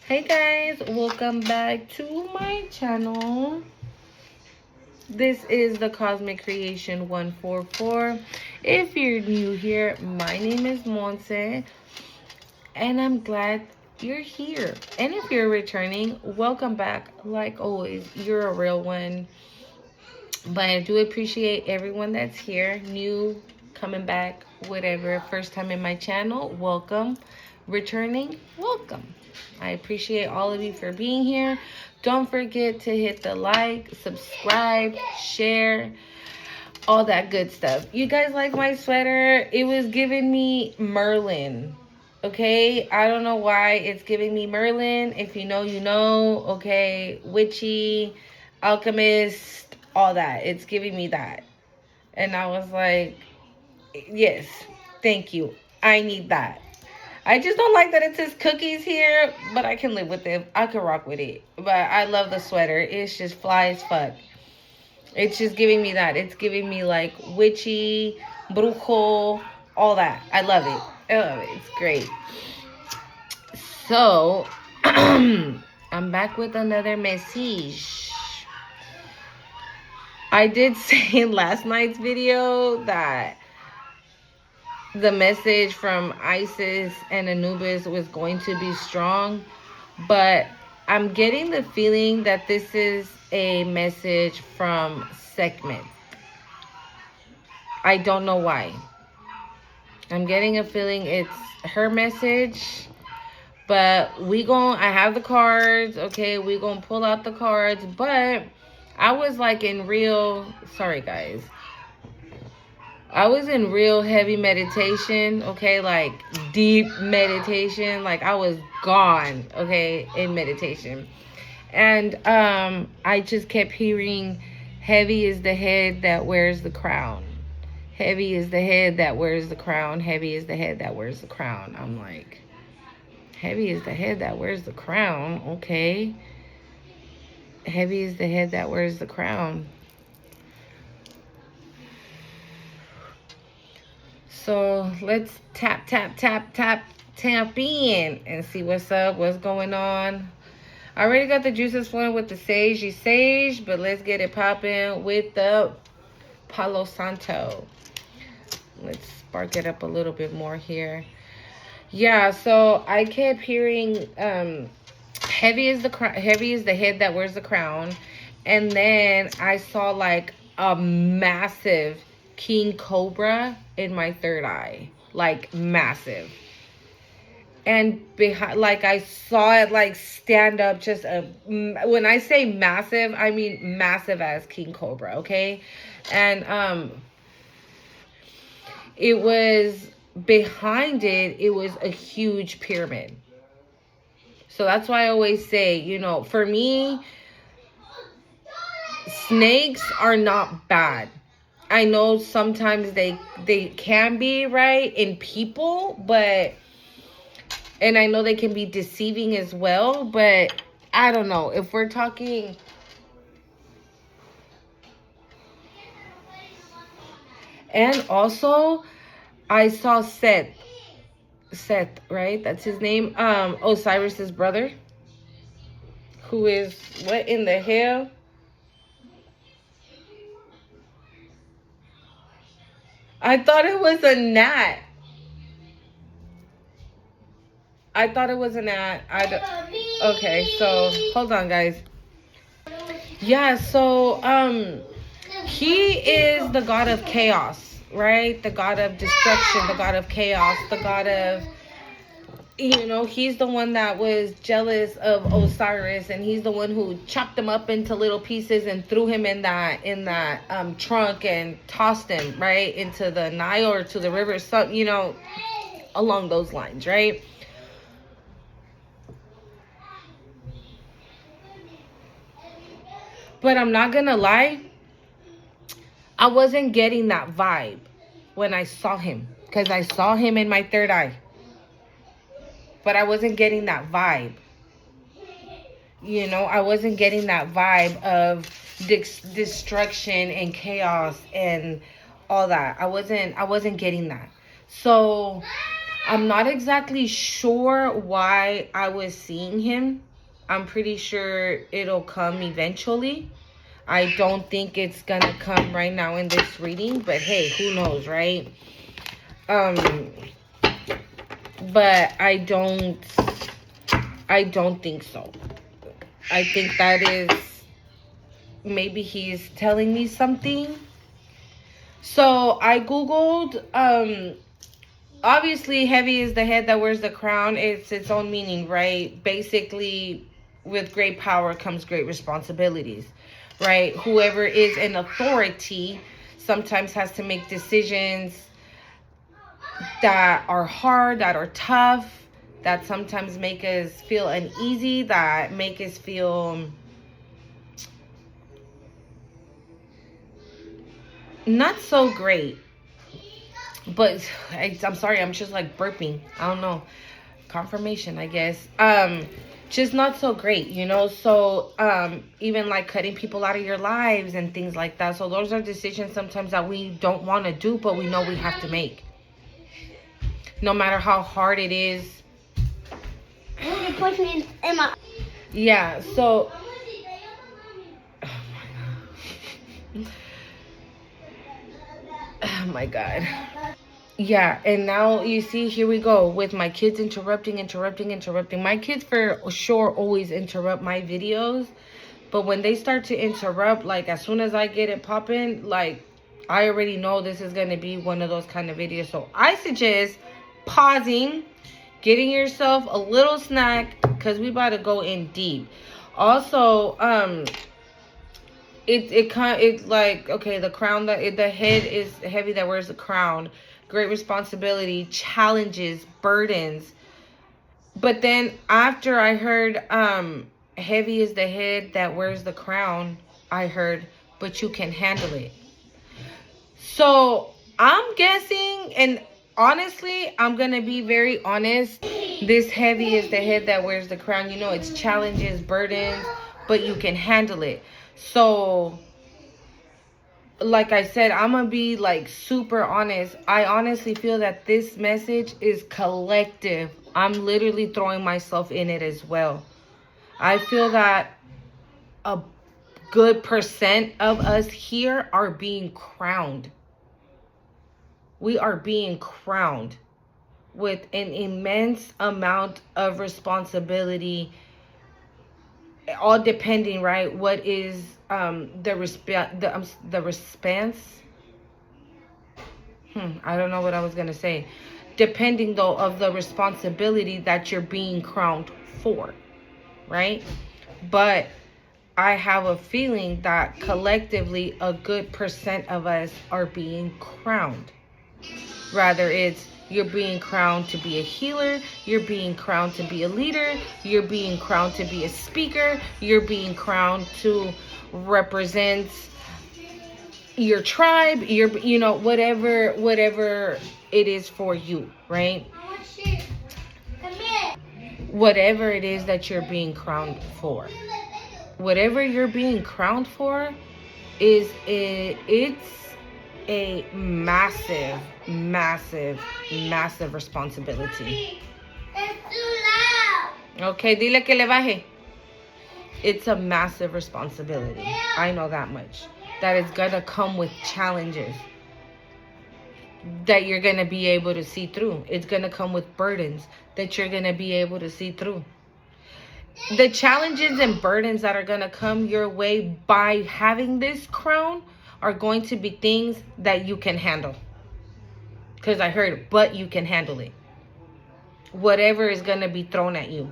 Hey guys, welcome back to my channel. This is the Cosmic Creation 144. If you're new here, my name is Monse and I'm glad you're here. And if you're returning, welcome back. Like always, you're a real one. But I do appreciate everyone that's here, new, coming back, whatever. First time in my channel, welcome. Returning, welcome. I appreciate all of you for being here. Don't forget to hit the like, subscribe, share, all that good stuff. You guys like my sweater? It was giving me Merlin. Okay, I don't know why it's giving me Merlin. If you know, you know. Okay, witchy, alchemist, all that. It's giving me that. And I was like, yes, thank you. I need that. I just don't like that it says cookies here, but I can live with it. I can rock with it. But I love the sweater. It's just fly as fuck. It's just giving me that. It's giving me like witchy, brujo, all that. I love it. I love it. It's great. So, I'm back with another message. I did say in last night's video that the message from Isis and Anubis was going to be strong, but I'm getting the feeling that this is a message from Sekhmet. I don't know why. I'm getting a feeling it's her message, but I have the cards, okay, we gonna pull out the cards, but I was like in real, sorry guys, I was in real heavy meditation, okay, like deep meditation, like I was gone, okay, in meditation. And I just kept hearing, heavy is the head that wears the crown. Heavy is the head that wears the crown. Heavy is the head that wears the crown. I'm like, heavy is the head that wears the crown, okay. Heavy is the head that wears the crown. So let's tap in and see what's up, what's going on. I already got the juices flowing with the sage, but let's get it popping with the Palo Santo. Let's spark it up a little bit more here. Yeah, so I kept hearing heavy is the head that wears the crown, and then I saw like a massive king cobra in my third eye, like massive. And behind, like I saw it like stand up, just when I say massive, I mean massive as king cobra, okay. And it was behind it, it was a huge pyramid. So that's why I always say, you know, for me, snakes are not bad. I know sometimes they can be, right, in people, but, and I know they can be deceiving as well, but I don't know. If we're talking, and also I saw Seth, right? That's his name. Osiris's brother, who is, what in the hell? I thought it was a gnat. I thought it was a gnat. Okay, so hold on, guys. Yeah, so he is the god of chaos, right? The god of destruction, the god of chaos, the god of, you know, he's the one that was jealous of Osiris, and he's the one who chopped him up into little pieces and threw him in that trunk and tossed him right into the Nile or to the river, so, you know, along those lines, right? But I'm not gonna lie, I wasn't getting that vibe when I saw him, because I saw him in my third eye, but I wasn't getting that vibe. You know, I wasn't getting that vibe of destruction and chaos and all that. I wasn't getting that. So I'm not exactly sure why I was seeing him. I'm pretty sure it'll come eventually. I don't think it's gonna come right now in this reading, but hey, who knows, right? Um, but I don't think so. I think that is maybe he's telling me something. So I googled obviously heavy is the head that wears the crown. It's its own meaning, right? Basically, with great power comes great responsibilities, right? Whoever is an authority sometimes has to make decisions that are hard, that are tough, that sometimes make us feel uneasy, that make us feel not so great. But I'm sorry, I'm just like burping. I don't know. Confirmation, I guess. Just not so great, you know. So even like cutting people out of your lives and things like that. So those are decisions sometimes that we don't want to do, but we know we have to make. No matter how hard it is. Yeah, so oh my god. Yeah, and now you see, here we go with my kids interrupting. My kids for sure always interrupt my videos, but when they start to interrupt, like as soon as I get it popping, like I already know this is going to be one of those kind of videos. So I suggest pausing, getting yourself a little snack, because we about to go in deep. Also, it's like, okay, the crown, the head is heavy that wears the crown, great responsibility, challenges, burdens. But then after I heard heavy is the head that wears the crown, I heard, but you can handle it. So I'm guessing, and honestly, I'm gonna be very honest, this heavy is the head that wears the crown. You know, it's challenges, burdens, but you can handle it. So like I said, I'm gonna be like super honest. I honestly feel that this message is collective. I'm literally throwing myself in it as well. I feel that a good percent of us here are being crowned. We are being crowned with an immense amount of responsibility, all depending, right, what is the response. I don't know what I was gonna say. Depending though of the responsibility that you're being crowned for, right? But I have a feeling that collectively a good percent of us are being crowned. Rather it's you're being crowned to be a healer, you're being crowned to be a leader, you're being crowned to be a speaker, you're being crowned to represent your tribe, you know, whatever it is for you, right? Whatever it is that you're being crowned for. Whatever you're being crowned for it's a massive, massive, massive responsibility. It's too loud. Okay, dile que le baje. It's a massive responsibility. I know that much. That it's gonna come with challenges that you're gonna be able to see through. It's gonna come with burdens that you're gonna be able to see through. The challenges and burdens that are gonna come your way by having this crown are going to be things that you can handle. Because I heard, but you can handle it. Whatever is gonna be thrown at you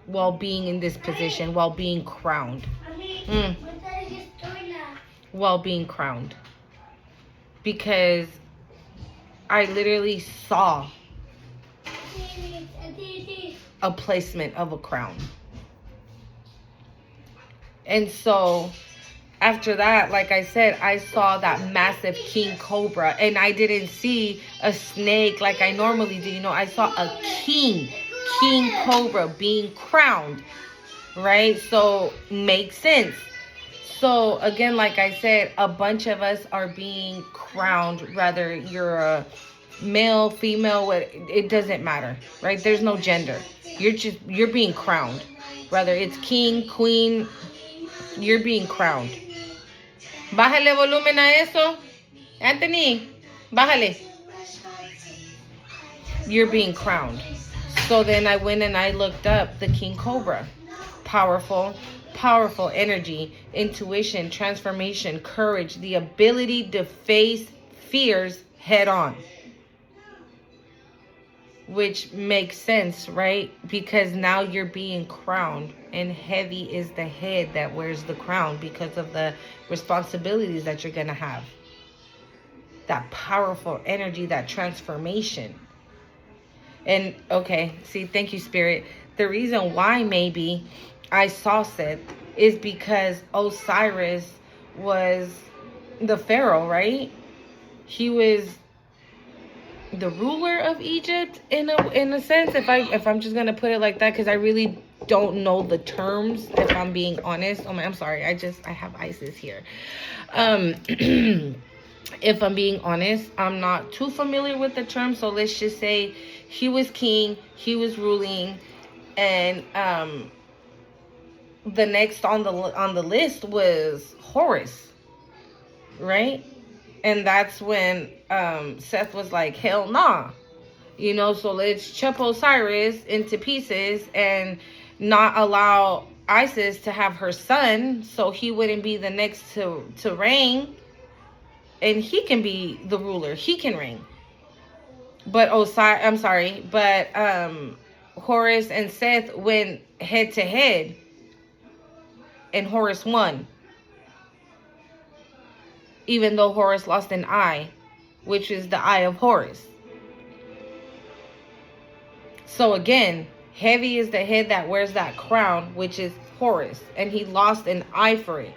while being in this position, while being crowned. While being crowned. Because I literally saw a placement of a crown. And so after that, like I said, I saw that massive king cobra, and I didn't see a snake like I normally do. You know, I saw a king cobra being crowned, right? So makes sense. So again, like I said, a bunch of us are being crowned, whether you're a male, female, what, it doesn't matter, right? There's no gender. You're being crowned. Whether it's king, queen, you're being crowned. Bájale volumen a eso. Anthony, bájale. You're being crowned. So then I went and I looked up the King Cobra. Powerful energy, intuition, transformation, courage, the ability to face fears head on. Which makes sense, right? Because now you're being crowned, and heavy is the head that wears the crown because of the responsibilities that you're going to have. That powerful energy, that transformation. And okay, see, thank you, Spirit. The reason why maybe I saw Seth is because Osiris was the pharaoh, right? He was the ruler of Egypt in a sense, if I'm just gonna put it like that, because I really don't know the terms, if I'm being honest. Oh my, I'm sorry, I have Isis here. If I'm being honest, I'm not too familiar with the term, so let's just say he was king, he was ruling, and the next on the list was Horus, right? And that's when Seth was like, hell nah, you know, so let's chop Osiris into pieces and not allow Isis to have her son, so he wouldn't be the next to reign. And he can be the ruler. He can reign. But Horus and Seth went head to head, and Horus won. Even though Horus lost an eye, which is the eye of Horus. So again, heavy is the head that wears that crown, which is Horus, and he lost an eye for it.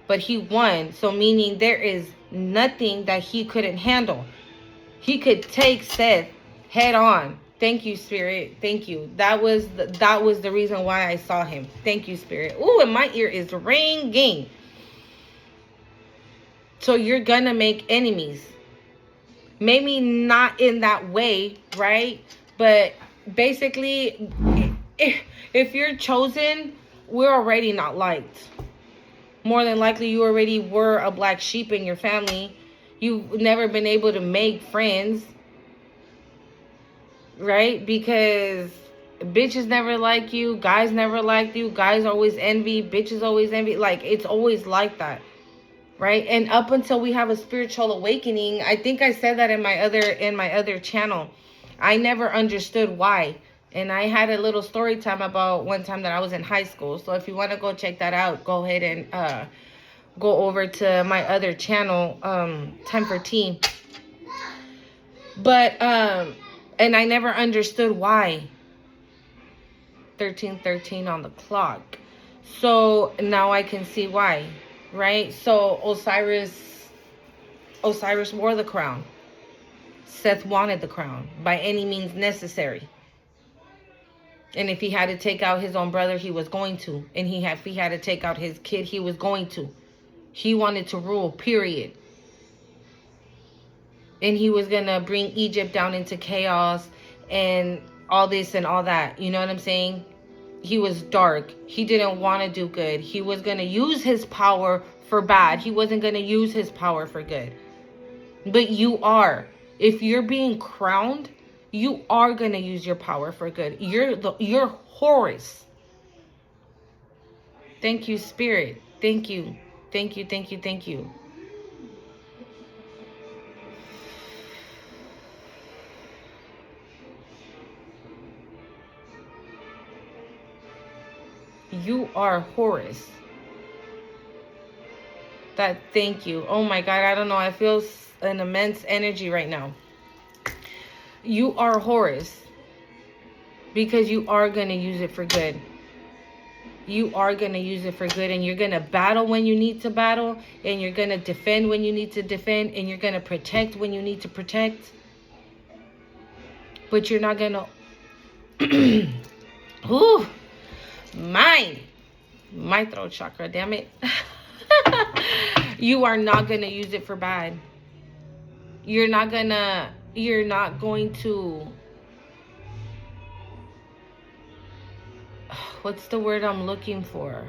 But he won, so meaning there is nothing that he couldn't handle. He could take Seth head on. Thank you, Spirit. Thank you. That was the reason why I saw him. Thank you, Spirit. Ooh, and my ear is ringing. So you're gonna make enemies. Maybe not in that way, right? But basically, if you're chosen, we're already not liked. More than likely, you already were a black sheep in your family. You've never been able to make friends, right? Because bitches never like you. Guys never liked you. Guys always envy. Bitches always envy. Like, it's always like that, right? And up until we have a spiritual awakening, I think I said that in my other channel. I never understood why. And I had a little story time about one time that I was in high school. So if you want to go check that out, go ahead and go over to my other channel, Time for Tea. But, and I never understood why. 1313 on the clock. So now I can see why, right? So Osiris wore the crown. Seth wanted the crown by any means necessary. And if he had to take out his own brother, he was going to. And if he had to take out his kid, he was going to. He wanted to rule, period. And he was going to bring Egypt down into chaos and all this and all that. You know what I'm saying? He was dark. He didn't want to do good. He was going to use his power for bad. He wasn't going to use his power for good. But you are. If you're being crowned, you are going to use your power for good. You're Horus. Thank you, Spirit. Thank you. Thank you, thank you, thank you. You are Horus. Thank you. Oh my God, I don't know. I feel an immense energy right now. You are Horus because you are going to use it for good. You are going to use it for good, and you're going to battle when you need to battle, and you're going to defend when you need to defend, and you're going to protect when you need to protect. But you're not going to... Ooh, my throat chakra, damn it. You are not going to use it for bad. You're not going to you're not going to, what's the word I'm looking for?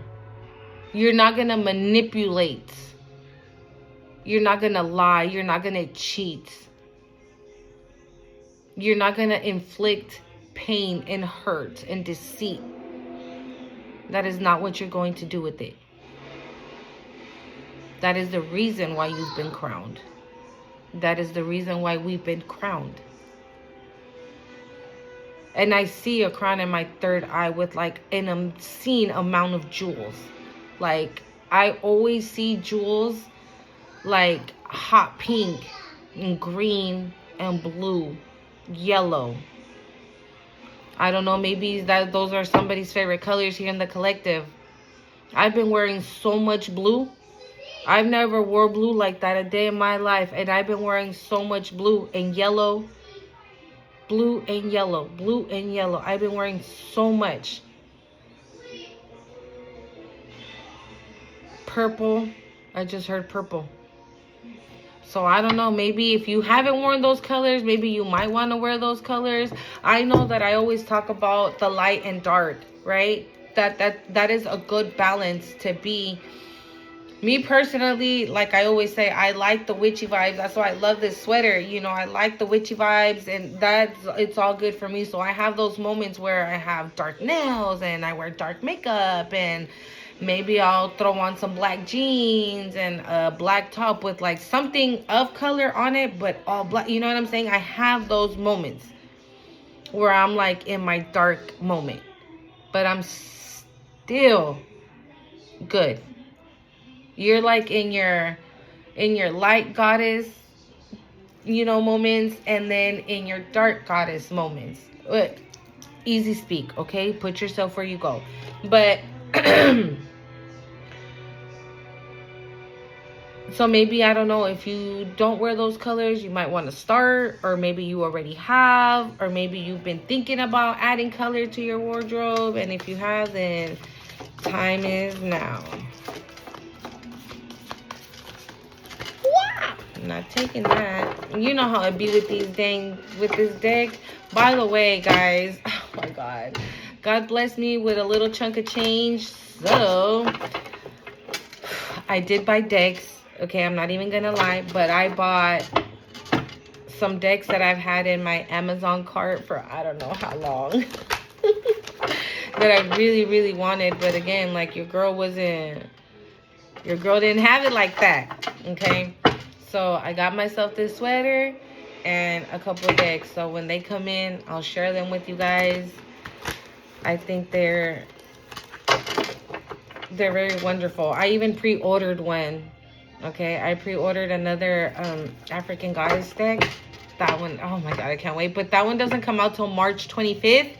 You're not going to manipulate. You're not going to lie. You're not going to cheat. You're not going to inflict pain and hurt and deceit. That is not what you're going to do with it. That is the reason why you've been crowned. That is the reason why we've been crowned. And I see a crown in my third eye with like an obscene amount of jewels. Like, I always see jewels like hot pink and green and blue, yellow. I don't know, maybe those are somebody's favorite colors here in the collective. I've been wearing so much blue. I've never wore blue like that a day in my life. And I've been wearing so much blue and yellow. Blue and yellow. Blue and yellow. I've been wearing so much. Purple. I just heard purple. So I don't know, maybe if you haven't worn those colors, maybe you might want to wear those colors. I know that I always talk about the light and dark, right? That is a good balance to be. Me personally, like I always say, I like the witchy vibes. That's why I love this sweater. You know, I like the witchy vibes, and it's all good for me. So I have those moments where I have dark nails and I wear dark makeup, and maybe I'll throw on some black jeans and a black top with like something of color on it, but all black. You know what I'm saying? I have those moments where I'm like in my dark moment, but I'm still good. You're like in your light goddess, you know, moments, and then in your dark goddess moments. Easy speak, okay? Put yourself where you go. But so maybe, I don't know, if you don't wear those colors, you might want to start, or maybe you already have, or maybe you've been thinking about adding color to your wardrobe, and if you have, then time is now. I'm not taking that. You know how it be with this deck. By the way, guys, oh my God, God bless me with a little chunk of change. So I did buy decks. Okay, I'm not even gonna lie, but I bought some decks that I've had in my Amazon cart for I don't know how long. That I really, really wanted, but again, like your girl didn't have it like that. Okay. So I got myself this sweater and a couple of decks. So when they come in, I'll share them with you guys. I think they're very wonderful. I even pre-ordered one. Okay, I pre-ordered another African Goddess deck. That one, oh my God, I can't wait. But that one doesn't come out till March 25th.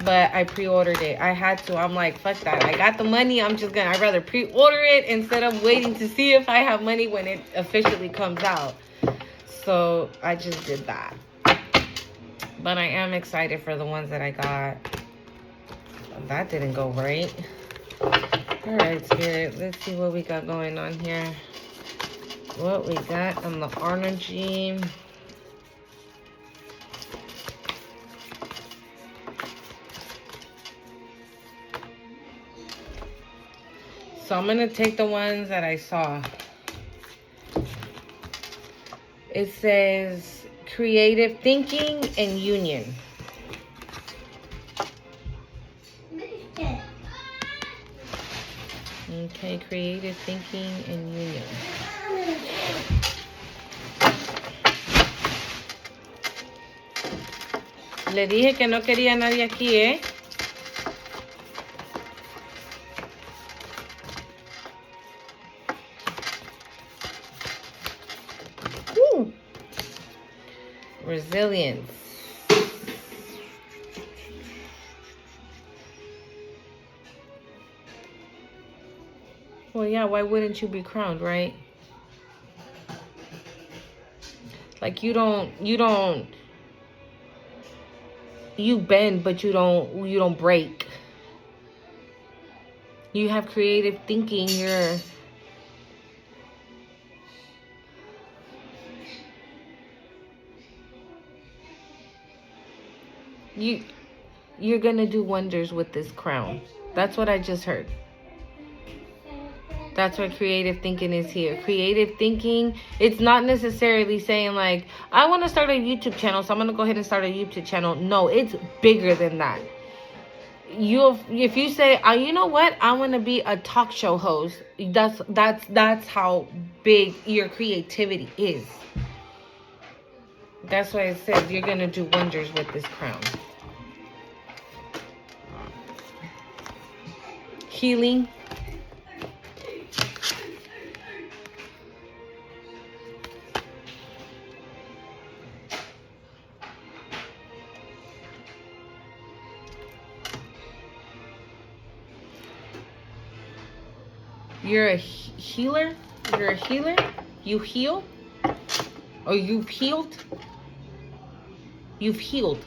But I pre-ordered it. I had to. I'm like, fuck that. I got the money. I'd rather pre-order it instead of waiting to see if I have money when it officially comes out. So I just did that. But I am excited for the ones that I got. That didn't go right. All right, Spirit. Let's see what we got going on here. What we got on the energy. So I'm going to take the ones that I saw. It says creative thinking and union. Okay, creative thinking and union. Le dije que no quería nadie aquí, ¿eh? Resilience. Well, yeah, why wouldn't you be crowned, right? Like you bend, but you don't break. You have creative thinking. you're gonna do wonders with this crown. That's what I just heard. That's what creative thinking is here. Creative thinking, it's not necessarily saying like, I want to start a YouTube channel, so I'm going to go ahead and start a YouTube channel. No, it's bigger than that. If you say, you know what, I want to be a talk show host, that's how big your creativity is. That's why I said you're going to do wonders with this crown. Healing. You're a healer? You're a healer? You heal? Or you've healed? You've healed.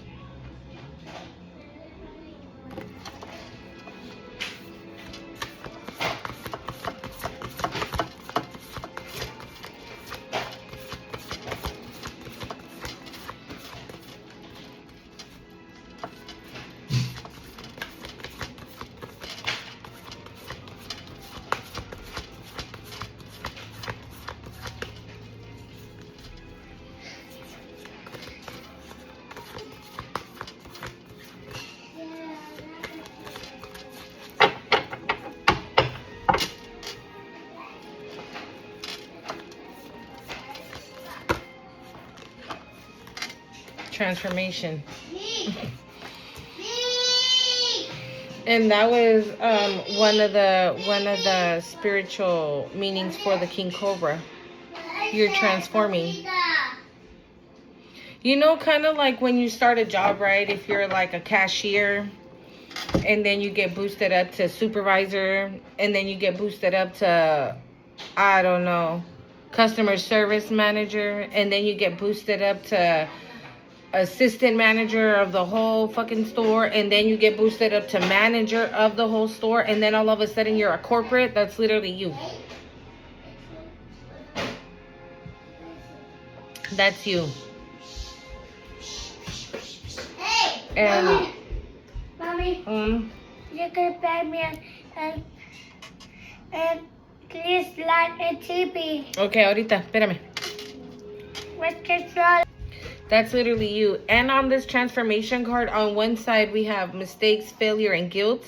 Transformation. And that was one of the spiritual meanings for the King Cobra. You're transforming. You know, kind of like when you start a job, right? If you're like a cashier, and then you get boosted up to supervisor, and then you get boosted up to, I don't know, customer service manager, and then you get boosted up to assistant manager of the whole fucking store, and then you get boosted up to manager of the whole store, and then all of a sudden you're a corporate. That's literally you. That's you. And Mommy, you can buy me and please like a TV. Okay, ahorita, espérame. With control. That's literally you. And on this transformation card, on one side we have mistakes, failure, and guilt.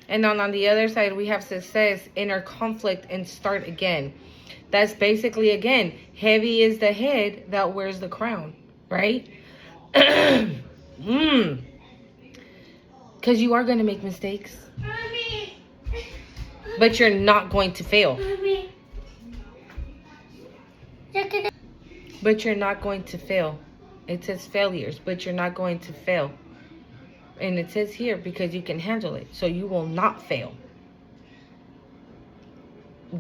And on the other side we have success, inner conflict, and start again. That's basically, again, heavy is the head that wears the crown, right? Because you are going to make mistakes. Mommy. But you're not going to fail. Mommy. But you're not going to fail. It says failures, but you're not going to fail. And it says here, because you can handle it. So you will not fail.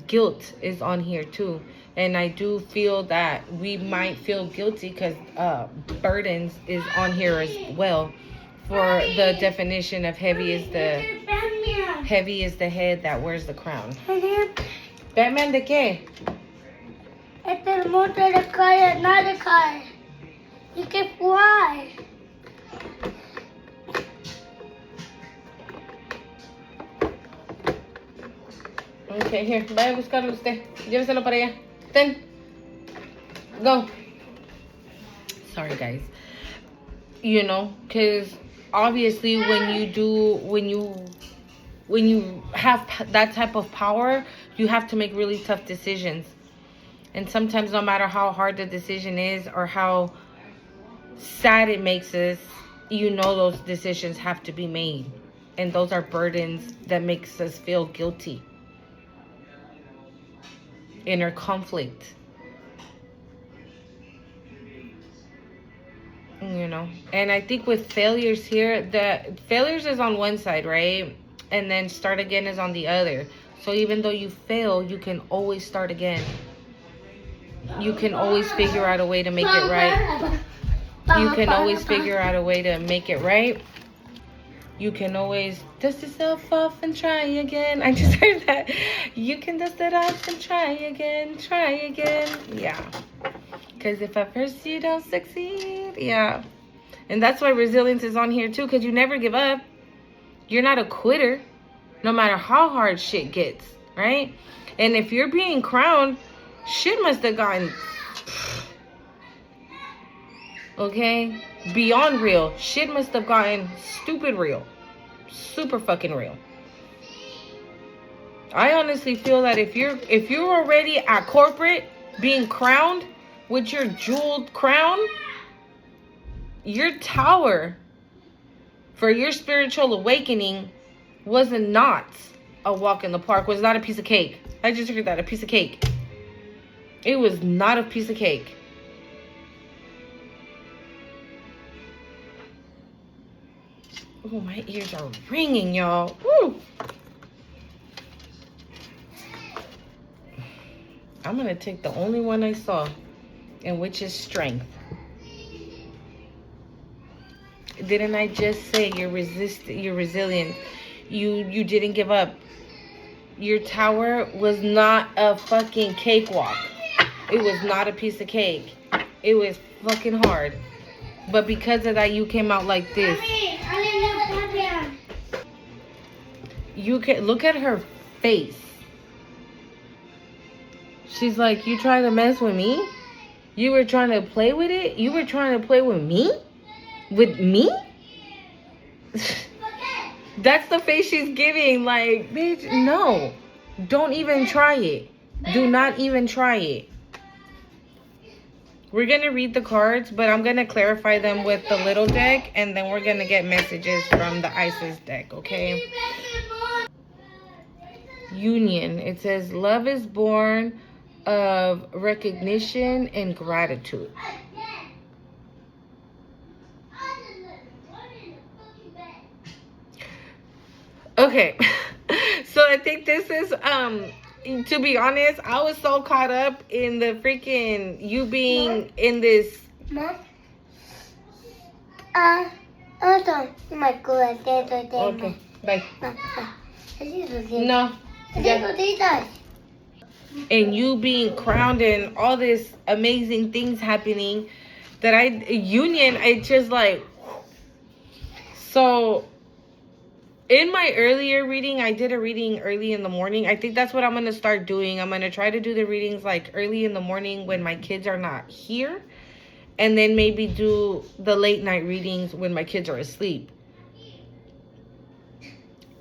Guilt is on here too. And I do feel that we might feel guilty because burdens is on here as well. For the definition of heavy is the head that wears the crown. Batman de qué? Es el mundo de calle, nada cae. You can fly. Okay, here, vaya a buscarlo usted. Lléveselo para allá. Ten. Go. Sorry, guys. You know, because obviously when you have that type of power, you have to make really tough decisions. And sometimes no matter how hard the decision is or how sad it makes us, you know those decisions have to be made. And those are burdens that makes us feel guilty. Inner conflict. You know, and I think with failures here, the failures is on one side, right? And then start again is on the other. So even though you fail, you can always start again. You can always figure out a way to make it right. You can always figure out a way to make it right. You can always dust yourself off and try again. I just heard that. You can dust it off and try again. Try again. Yeah. Because if at first you don't succeed, yeah. And that's why resilience is on here too, because you never give up. You're not a quitter, no matter how hard shit gets, right? And if you're being crowned, shit must have gotten, okay, beyond real. Shit must have gotten stupid real. Super fucking real. I honestly feel that if you're already at corporate being crowned with your jeweled crown, your tower for your spiritual awakening was not a walk in the park, was not a piece of cake. I just heard that, a piece of cake. It was not a piece of cake. Oh, my ears are ringing, y'all. Woo! I'm going to take the only one I saw, and which is strength. Didn't I just say you're resilient? You didn't give up. Your tower was not a fucking cakewalk. It was not a piece of cake. It was fucking hard. But because of that, you came out like this. You can look at her face. She's like, you trying to mess with me? You were trying to play with it? You were trying to play with me? With me? That's the face she's giving. Like, bitch, no. Don't even try it. Do not even try it. We're going to read the cards, but I'm going to clarify them with the little deck, and then we're going to get messages from the Isis deck, okay? Union. It says, love is born of recognition and gratitude. Okay. So I think this is, to be honest, I was so caught up in the freaking, you being in this. Mom? My God. Okay, bye. No. Yeah. And you being crowned and all this amazing things happening that it's just like, so in my earlier reading, I did a reading early in the morning. I think that's what I'm going to start doing. I'm going to try to do the readings like early in the morning when my kids are not here. And then maybe do the late night readings when my kids are asleep.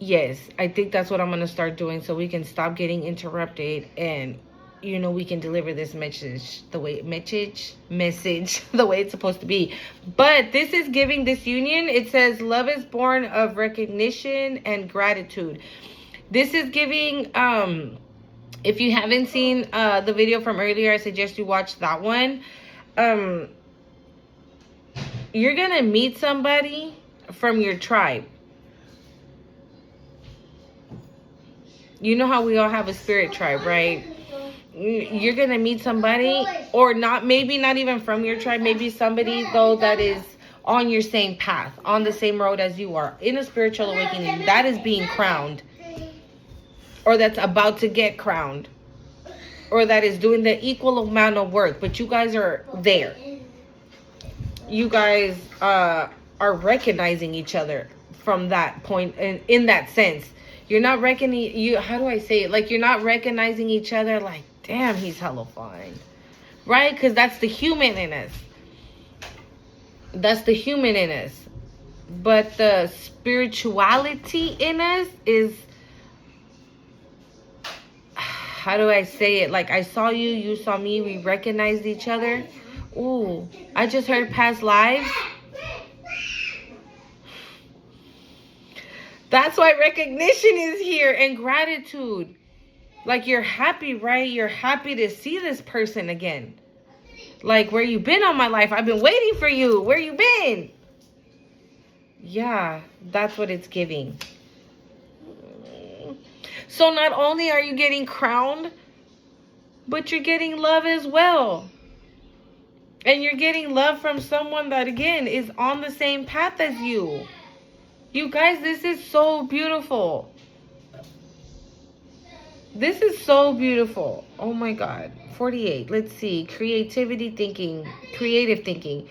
Yes, I think that's what I'm going to start doing so we can stop getting interrupted and, we can deliver this message the way it's supposed to be. But this is giving this union. It says love is born of recognition and gratitude. This is giving, if you haven't seen the video from earlier, I suggest you watch that one. You're going to meet somebody from your tribe. You know how we all have a spirit tribe, right? You're going to meet somebody, or maybe not even from your tribe, maybe somebody, though, that is on your same path, on the same road as you are, in a spiritual awakening, that is being crowned, or that's about to get crowned, or that is doing the equal amount of work, but you guys are there. You guys are recognizing each other from that point, and in that sense. You're not how do I say it? Like, you're not recognizing each other like, damn, he's hella fine. Right? Because that's the human in us. That's the human in us. But the spirituality in us is, how do I say it? Like, I saw you, you saw me, we recognized each other. Ooh, I just heard past lives. That's why recognition is here, and gratitude. Like, you're happy, right? You're happy to see this person again. Like, where you been all my life? I've been waiting for you. Where you been? Yeah, that's what it's giving. So not only are you getting crowned, but you're getting love as well. And you're getting love from someone that, again, is on the same path as you. You guys, this is so beautiful. This is so beautiful. Oh my God. 48. Let's see. Creative thinking.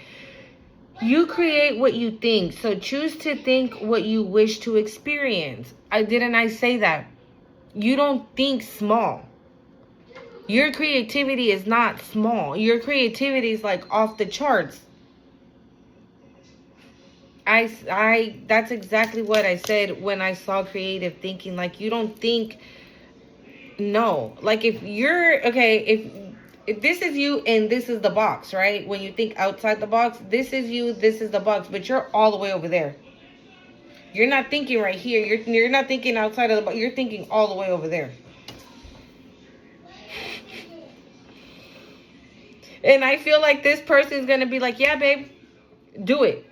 You create what you think. So choose to think what you wish to experience. I say that? You don't think small. Your creativity is not small. Your creativity is like off the charts. That's exactly what I said when I saw creative thinking. Like, you don't think, no. Like, if you're, okay, if this is you and this is the box, right? When you think outside the box, this is you, this is the box, but you're all the way over there. You're not thinking right here. You're not thinking outside of the box. You're thinking all the way over there. And I feel like this person's going to be like, yeah, babe, do it.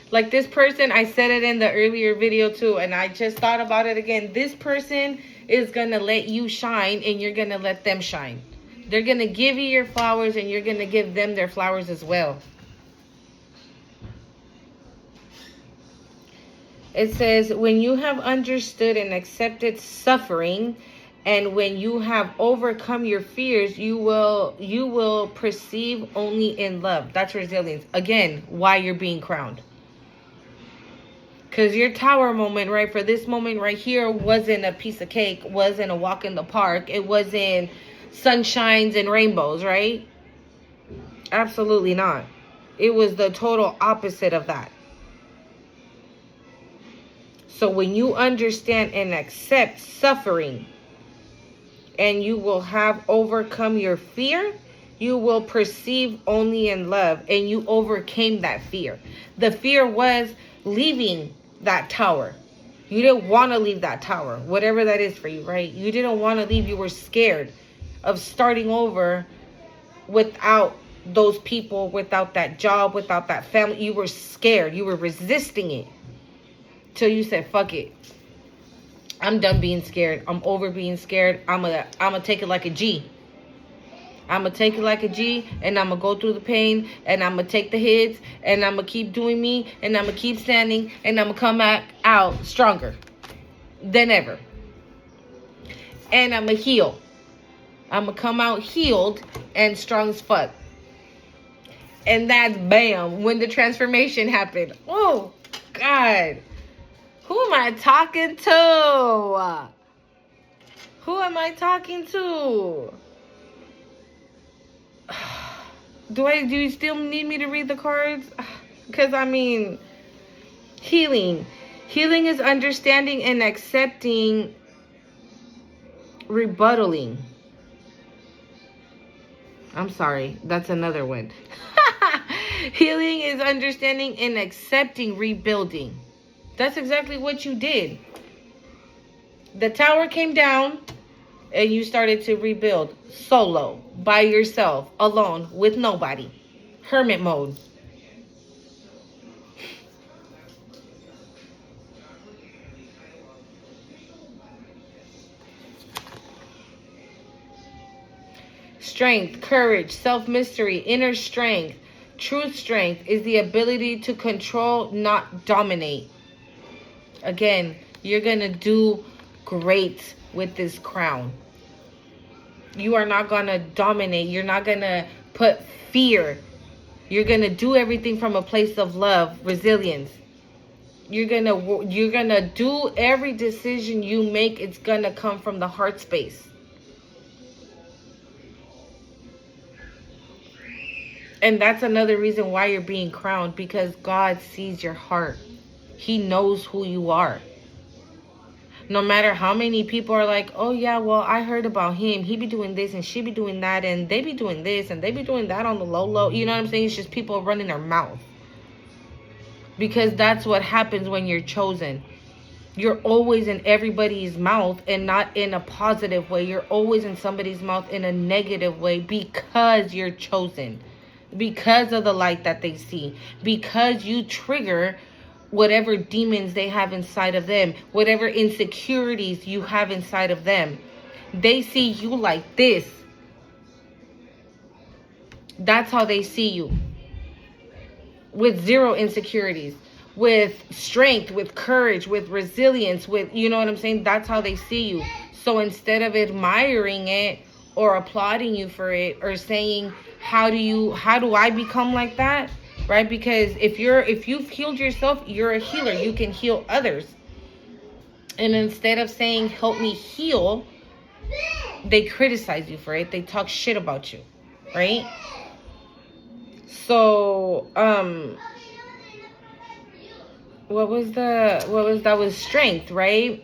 Like this person, I said it in the earlier video too, and I just thought about it again. This person is going to let you shine, and you're going to let them shine. They're going to give you your flowers, and you're going to give them their flowers as well. It says, when you have understood and accepted suffering, and when you have overcome your fears, you will perceive only in love. That's resilience. Again, why you're being crowned. Because your tower moment, right, for this moment right here wasn't a piece of cake, wasn't a walk in the park. It wasn't sunshines and rainbows, right? Absolutely not. It was the total opposite of that. So when you understand and accept suffering, and you will have overcome your fear, you will perceive only in love, and you overcame that fear. The fear was leaving that tower. You didn't want to leave that tower, whatever that is for you, right? You didn't want to leave. You were scared of starting over without those people, without that job, without that family. You were scared. You were resisting it till you said, fuck it. I'm done being scared. I'm over being scared. I'm gonna take it like a G. I'm going to take it like a G, and I'm going to go through the pain, and I'm going to take the hits, and I'm going to keep doing me, and I'm going to keep standing, and I'm going to come back out stronger than ever. And I'm going to heal. I'm going to come out healed and strong as fuck. And that's bam, when the transformation happened. Oh, God. Who am I talking to? Who am I talking to? Do you still need me to read the cards? Because, I mean, healing. Healing is understanding and accepting, rebuttaling. I'm sorry, that's another one. Healing is understanding and accepting, rebuilding. That's exactly what you did. The tower came down, and you started to rebuild solo, by yourself, alone, with nobody. Hermit mode. Strength, courage, self-mystery, inner strength, true strength is the ability to control, not dominate. Again, you're going to do great with this crown. You are not going to dominate. You're not going to put fear. You're going to do everything from a place of love, resilience. You're going to do every decision you make. It's going to come from the heart space. And that's another reason why you're being crowned, because God sees your heart. He knows who you are. No matter how many people are like, oh yeah, well, I heard about him. He be doing this and she be doing that, and they be doing this and they be doing that on the low. You know what I'm saying? It's just people running their mouth. Because that's what happens when you're chosen. You're always in everybody's mouth, and not in a positive way. You're always in somebody's mouth in a negative way, because you're chosen. Because of the light that they see. Because you trigger whatever demons they have inside of them, whatever insecurities you have inside of them. They see you like this. That's how they see you. With zero insecurities, with strength, with courage, with resilience, with, you know what I'm saying? That's how they see you. So instead of admiring it or applauding you for it or saying, how do I become like that? right? Because if you've healed yourself, you're a healer. You can heal others. And instead of saying, help me heal, they criticize you for it. They talk shit about you, right? So, that was strength, right?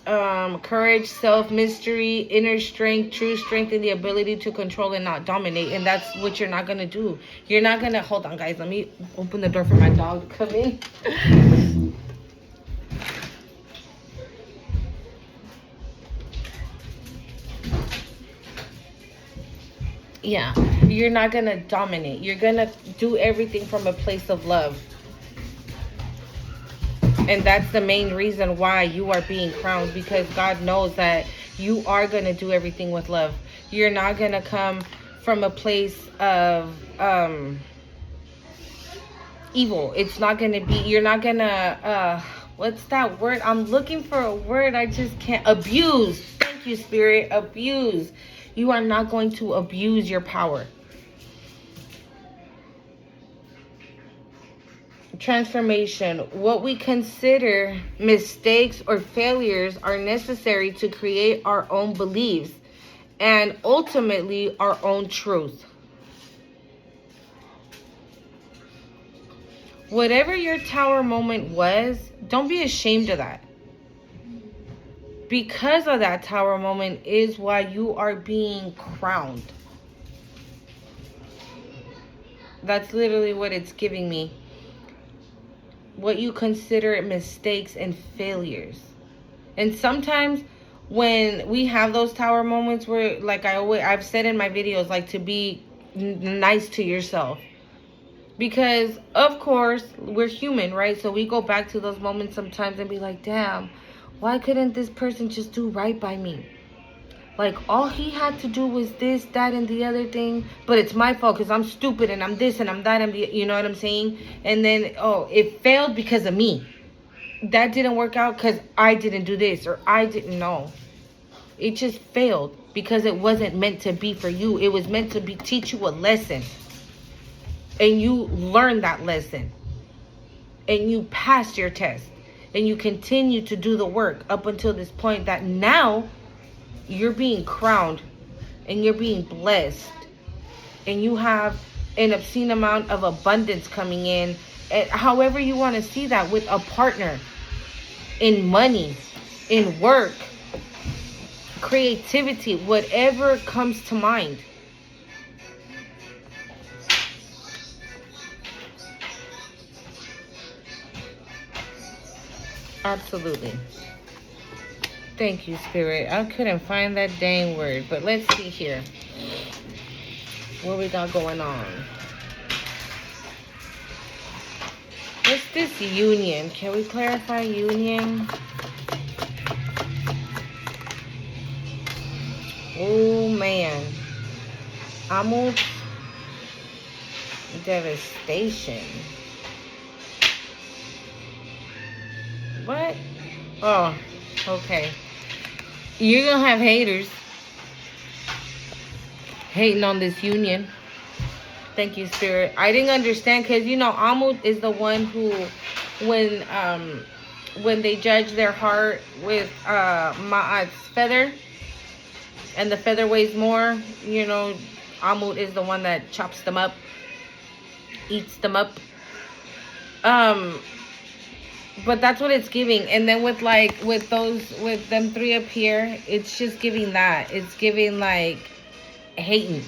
Courage, self, mystery, inner strength, true strength, and the ability to control and not dominate. And that's what you're not gonna do. You're not gonna, hold on guys, let me open the door for my dog to come in. Yeah, you're not gonna dominate. You're gonna do everything from a place of love. And that's the main reason why you are being crowned, because God knows that you are going to do everything with love. You're not going to come from a place of evil. It's not going to be, you're not going to, what's that word? I'm looking for a word. I just can't. Abuse. Thank you, Spirit. Abuse. You are not going to abuse your power. Transformation. What we consider mistakes or failures are necessary to create our own beliefs and ultimately our own truth. Whatever your tower moment was, don't be ashamed of that. Because of that tower moment is why you are being crowned. That's literally what it's giving me. What you consider mistakes and failures. And sometimes when we have those tower moments where, like I've said in my videos, like to be nice to yourself. Because of course we're human, right? So we go back to those moments sometimes and be like, damn, why couldn't this person just do right by me? Like, all he had to do was this, that, and the other thing. But it's my fault because I'm stupid and I'm this and I'm that. You know what I'm saying? And then, oh, it failed because of me. That didn't work out because I didn't do this or I didn't know. It just failed because it wasn't meant to be for you. It was meant to teach you a lesson. And you learned that lesson. And you passed your test. And you continue to do the work up until this point that now you're being crowned and you're being blessed and you have an obscene amount of abundance coming in, and however you want to see that, with a partner, in money, in work, creativity, whatever comes to mind. Absolutely. Thank you, Spirit. I couldn't find that dang word, but let's see here. What we got going on? What's this union? Can we clarify union? Oh, man. Almost devastation. What? Oh, okay. You're gonna have haters hating on this union. Thank you, Spirit. I didn't understand because, you know, Amut is the one who, when they judge their heart with Ma'at's feather, and the feather weighs more, you know, Amut is the one that chops them up, eats them up. But that's what it's giving. And then with them three up here, it's just giving that. It's giving like hating.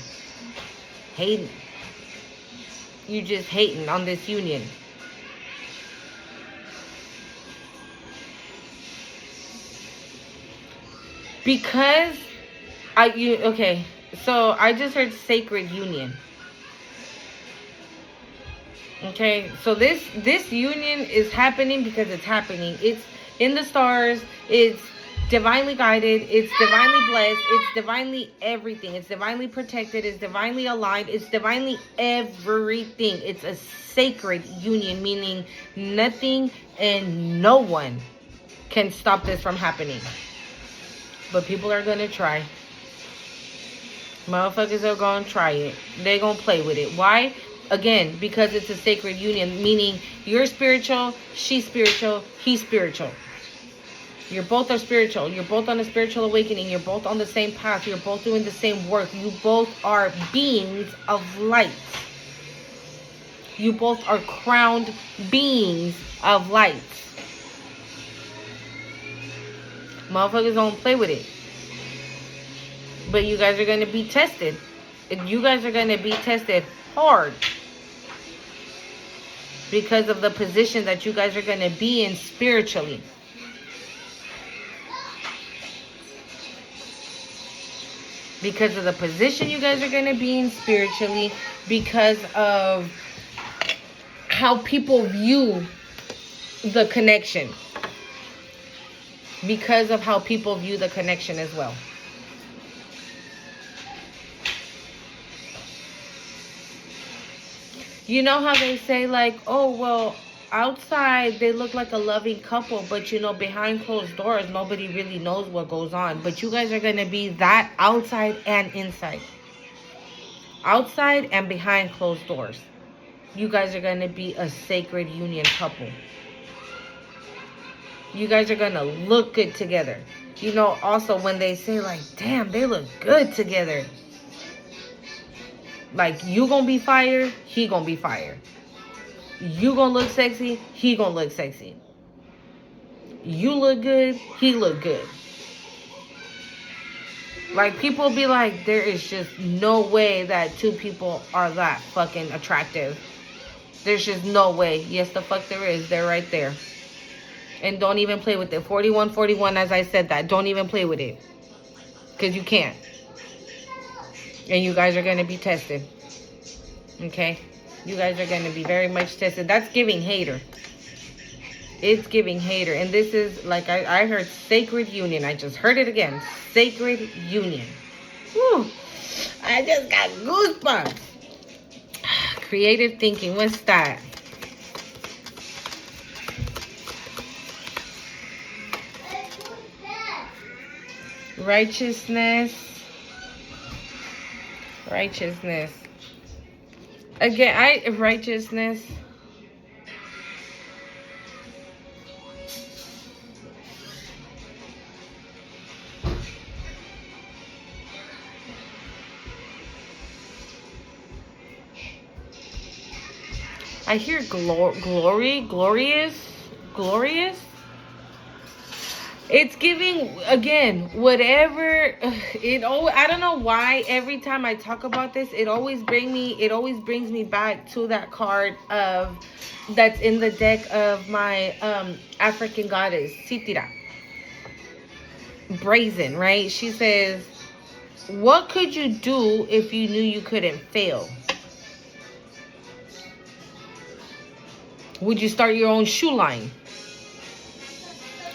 You just hating on this union. Because okay. So I just heard sacred union. Okay, so this union is happening because it's happening. It's in the stars. It's divinely guided. It's divinely blessed. It's divinely everything. It's divinely protected. It's divinely aligned. It's divinely everything. It's a sacred union, meaning nothing and no one can stop this from happening. But people are going to try. Motherfuckers are going to try it. They're going to play with it. Why? Again, because it's a sacred union, meaning you're spiritual, she's spiritual, he's spiritual. You're both are spiritual. You're both on a spiritual awakening. You're both on the same path. You're both doing the same work. You both are beings of light. You both are crowned beings of light. Motherfuckers don't play with it. But you guys are going to be tested. You guys are going to be tested hard. Because of the position that you guys are going to be in spiritually. Because of the position you guys are going to be in spiritually. Because of how people view the connection. Because of how people view the connection as well. You know how they say like, oh, well, outside they look like a loving couple, but you know, behind closed doors, nobody really knows what goes on. But you guys are going to be that outside and inside. Outside and behind closed doors. You guys are going to be a sacred union couple. You guys are going to look good together. You know, also when they say like, damn, they look good together. Like, you gonna be fire, he gonna be fire. You gonna look sexy, he gonna look sexy. You look good, he look good. Like, people be like, there is just no way that two people are that fucking attractive. There's just no way. Yes, the fuck there is. They're right there. And don't even play with it. 4141, as I said that. Don't even play with it. Because you can't. And you guys are going to be tested. Okay? You guys are going to be very much tested. That's giving hater. It's giving hater. And this is, like I heard, sacred union. I just heard it again. Sacred union. Whew. I just got goosebumps. Creative thinking. What's that? Righteousness. Righteousness. Again, righteousness. I hear glorious. It's giving, again, whatever it. Oh, I don't know why every time I talk about this, it always brings me back to that card of that's in the deck of my African goddess Sitira. Brazen, right? She says, "What could you do if you knew you couldn't fail? Would you start your own shoe line?"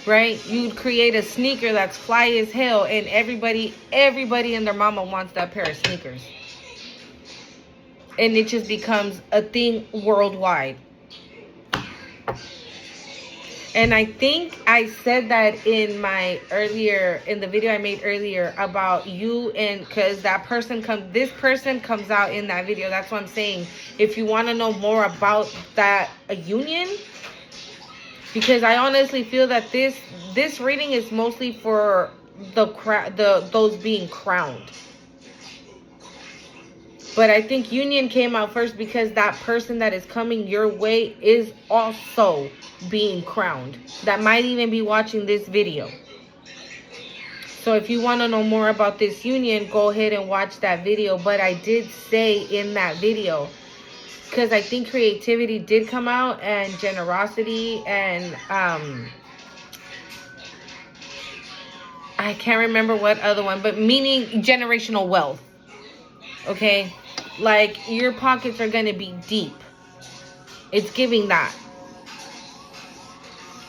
Right? You'd create a sneaker that's fly as hell, and everybody and their mama wants that pair of sneakers. And it just becomes a thing worldwide. And I think I said that in the video I made earlier about you, and because this person comes out in that video. That's what I'm saying. If you want to know more about that union, because I honestly feel that this reading is mostly for those being crowned. But I think union came out first because that person that is coming your way is also being crowned. That might even be watching this video. So if you want to know more about this union, go ahead and watch that video. But I did say in that video, because I think creativity did come out, and generosity, and I can't remember what other one, but meaning generational wealth. Okay? Like, your pockets are going to be deep. It's giving that.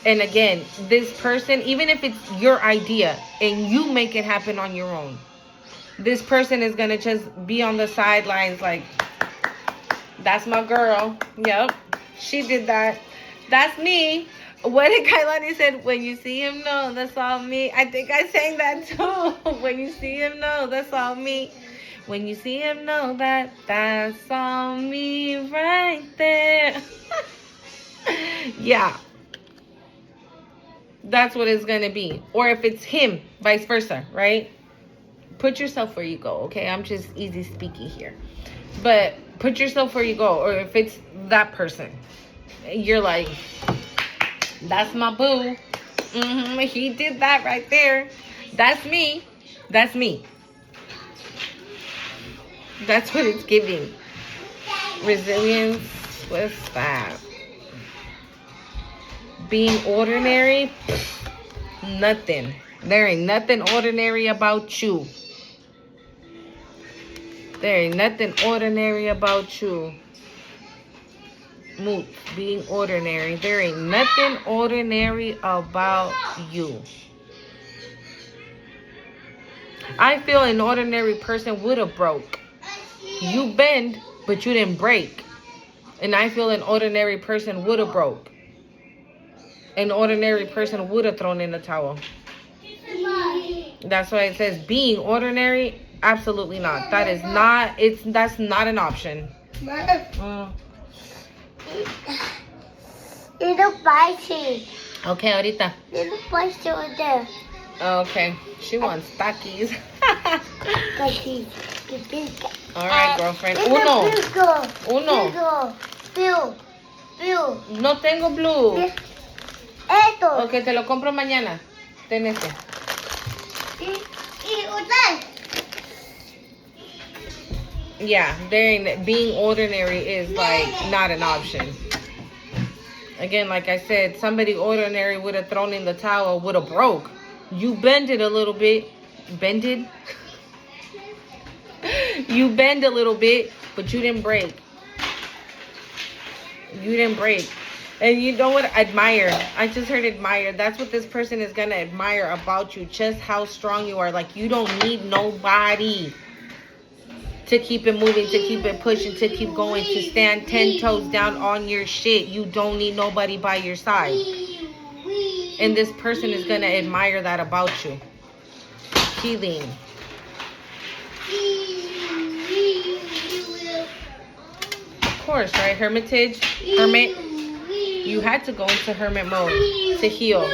And again, this person, even if it's your idea and you make it happen on your own, this person is going to just be on the sidelines like, that's my girl. Yep. She did that. That's me. What did Kailani said? When you see him, no, that's all me. I think I sang that too. When you see him, no, that's all me. When you see him, know that that's on me right there. Yeah. That's what it's gonna be. Or if it's him, vice versa, right? Put yourself where you go, okay? I'm just easy speaking here. But put yourself where you go. Or if it's that person, you're like, that's my boo. He did that right there. That's me. That's me. That's what it's giving. Resilience. What's that? Being ordinary. Nothing. There ain't nothing ordinary about you. There ain't nothing ordinary about you. Moot, being ordinary. There ain't nothing ordinary about you. I feel an ordinary person would have broke. You bend, but you didn't break. And I feel an ordinary person would have broke. An ordinary person would have thrown in the towel. That's why it says being ordinary. Absolutely not. That is not. That's not an option. Little spicy. Okay, ahorita. Little spicy over there. Okay, she wants takis. All All right, girlfriend. Uno. Blue. No tengo blue. Esto. Ok, te lo compro mañana. Ten este. Y usted. Yeah, being ordinary is like not an option. Again, like I said, somebody ordinary would have thrown in the towel, would have broke. You bended a little bit. Bended? You bend a little bit, but you didn't break. You didn't break. And you know what? Admire. I just heard admire. That's what this person is going to admire about you. Just how strong you are. Like, you don't need nobody to keep it moving, to keep it pushing, to keep going, to stand 10 toes down on your shit. You don't need nobody by your side. And this person is going to admire that about you. Healing. Of course, right? Hermitage. Hermit. You had to go into hermit mode to heal.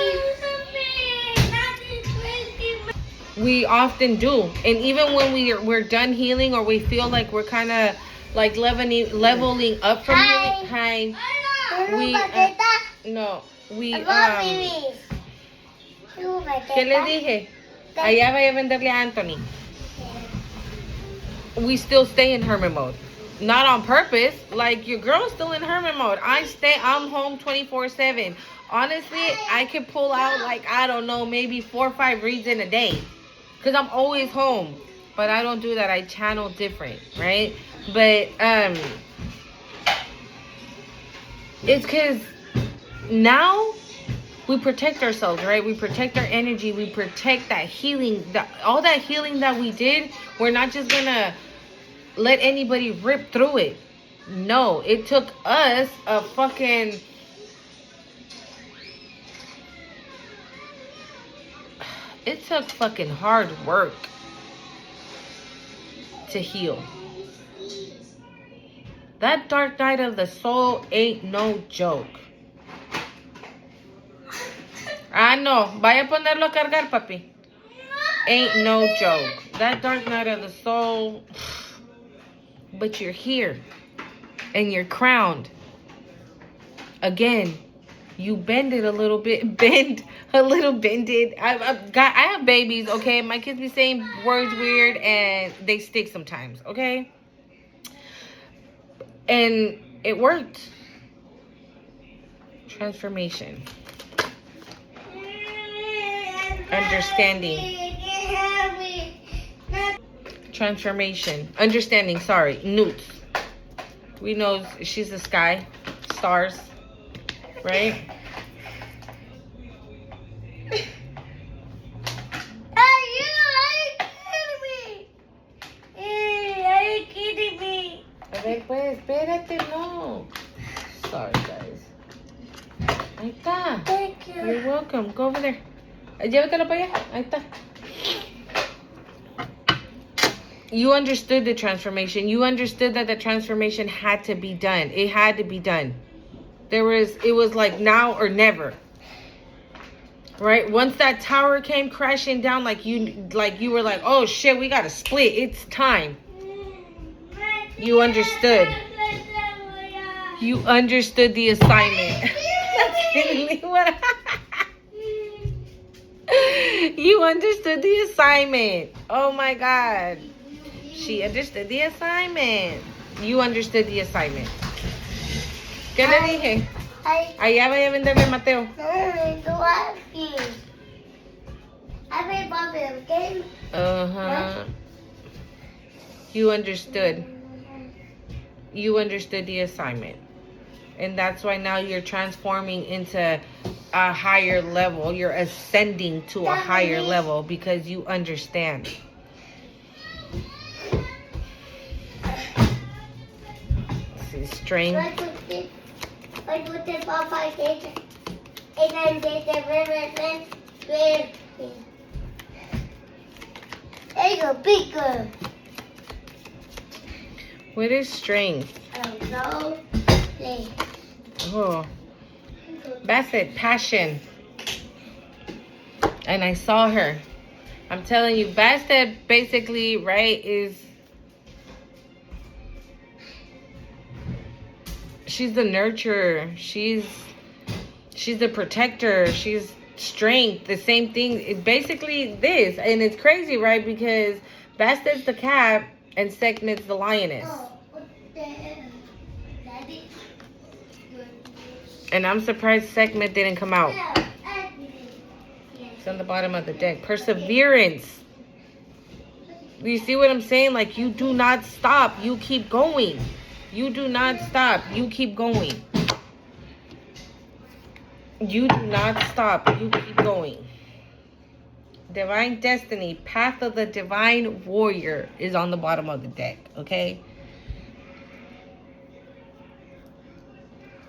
We often do. And even when we're done healing or we feel like we're kind of like leveling up from healing. Hi. ¿Qué le dije? Allá vaya a venderle a Anthony. We still stay in hermit mode. Not on purpose. Like, your girl's still in hermit mode. I'm home 24/7. Honestly, I could pull out, like, I don't know, maybe 4 or 5 reads in a day. Because I'm always home. But I don't do that. I channel different, right? But, it's because now we protect ourselves, right? We protect our energy. We protect that healing. All that healing that we did, we're not just going to let anybody rip through it. No, it took us a fucking... It took fucking hard work to heal. That dark night of the soul ain't no joke. I know. Vaya a ponerlo a cargar, papi. Ain't no joke. That dark night of the soul... But you're here. And you're crowned. Again, you bend it a little bit. Bended. I have babies, okay? My kids be saying words weird and they stick sometimes, okay? And it worked. Transformation. Understanding. Transformation. Understanding, sorry. Newt. We know she's the sky. Stars. Right? Are you kidding me? A ver, pues, espérate, no. Sorry, guys. Ahí está. Thank you. You're welcome. Go over there. Llévatelo para allá. Ahí está. You understood the transformation. You understood that the transformation had to be done. It had to be done. It was like now or never. Right? Once that tower came crashing down, like you were like, oh shit, we gotta split. It's time. You understood. You understood the assignment. That's literally what you understood the assignment. Oh my God. She understood the assignment. You understood the assignment. ¿Qué le dije? Allá vaya a venderle a Mateo. Uh-huh. You understood. You understood the assignment. And that's why now you're transforming into a higher level. You're ascending to a higher level because you understand. See, strength. What is strength? Oh, Bassett, passion. And I saw her. I'm telling you, Bassett basically, right, she's the nurturer. She's the protector. She's strength. The same thing. It's basically this. And it's crazy, right? Because Bassett's the cat and Sekhmet's the lioness. And I'm surprised Sekhmet didn't come out. It's on the bottom of the deck. Perseverance. You see what I'm saying? Like, you do not stop. You keep going. You do not stop. You keep going. You do not stop. You keep going. Divine Destiny. Path of the Divine Warrior is on the bottom of the deck. Okay?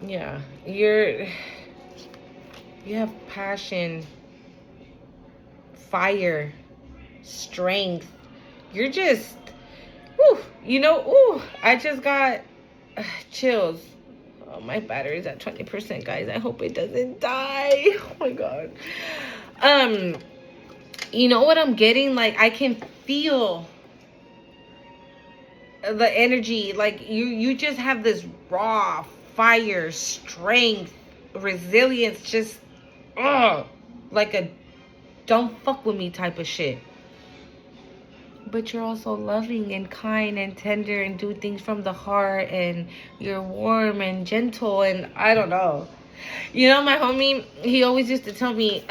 Yeah, you have passion, fire, strength. You're just, I just got chills. Oh, my battery's at 20%, guys. I hope it doesn't die. Oh my God. You know what I'm getting? Like, I can feel the energy. Like, you just have this raw fire, strength, resilience, just like a don't fuck with me type of shit. But you're also loving and kind and tender and do things from the heart, and you're warm and gentle, and I don't know. You know, my homie, he always used to tell me,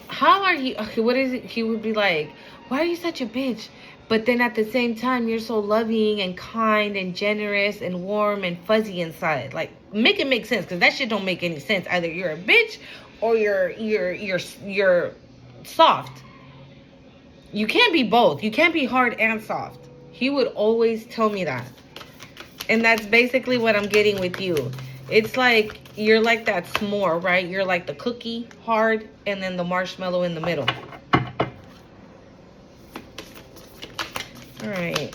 how are you, okay, what is it? He would be like, why are you such a bitch? But then at the same time, you're so loving and kind and generous and warm and fuzzy inside. Like, make it make sense, because that shit don't make any sense. Either you're a bitch or you're soft. You can't be both. You can't be hard and soft. He would always tell me that. And that's basically what I'm getting with you. It's like you're like that s'more, right? You're like the cookie, hard, and then the marshmallow in the middle. All right.